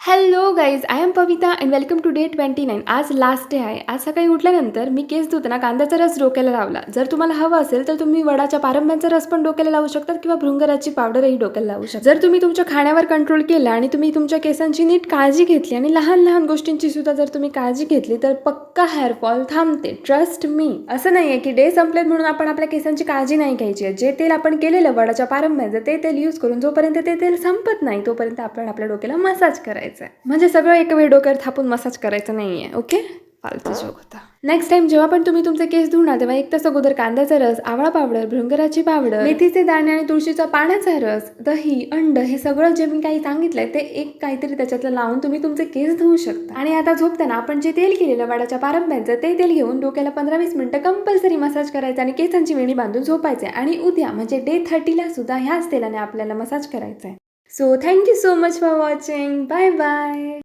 Hello guys, I am Pavita and welcome to day 29. आज last day आहे. आज सकाळी उठल्यानंतर मी केस धुताना कांद्याचा रस डोक्याला लावला. जर तुम्हाला हवं असेल तर तुम्ही वडाच्या पारंब्यांचा रस पण डोक्याला लावू शकतात किंवा भृंगराची पावडरही डोक्याला लावू शकता. जर तुम्ही तुमच्या खाण्यावर कंट्रोल केला आणि तुम्ही तुमच्या केसांची नीट काळजी घेतली आणि लहान लहान गोष्टींची सुद्धा जर तुम्ही काळजी घेतली तर पक्का हेअरफॉल थांबते. Trust me. असं नाहीये की डे संपलेत म्हणून आपण आपल्या केसांची काळजी नाही घ्यायची आहे. जे तेल आपण केलेलं वडाच्या पारंब्याचं ते तेल यूज करून जोपर्यंत ते तेल संपत नाही तोपर्यंत आपण आपल्या डोक्याला मसाज करायचं आहे. म्हणजे सगळं एक वेळ डोक्यावर थापून मसाज करायचं नाहीये. ओके, फालतू जोक होता. नेक्स्ट टाइम जेव्हा पण तुम्ही तुमचे केस धुणार तेव्हा 1 तास अगोदर कांद्याचा रस, आवळा पावडर, भृंगराची पावडर, मेथीचे दाणे आणि तुळशीचा पाण्याचा रस, दही, अंड हे सगळं जे मी काही सांगितलंय ते एक काहीतरी त्याच्यातलं लावून तुम्ही तुमचे केस धुवू शकता. आणि आता झोपताना आपण जे तेल केलेलं वडाच्या पारंब्याचं ते तेल घेऊन डोक्याला 15-20 मिनिटं कंपल्सरी मसाज करायचं आणि केसांची वेणी बांधून झोपायचं. आणि उद्या म्हणजे डे 30ला सुद्धा ह्याच तेलाने आपल्याला मसाज करायचा आहे. So thank you so much for watching. Bye bye.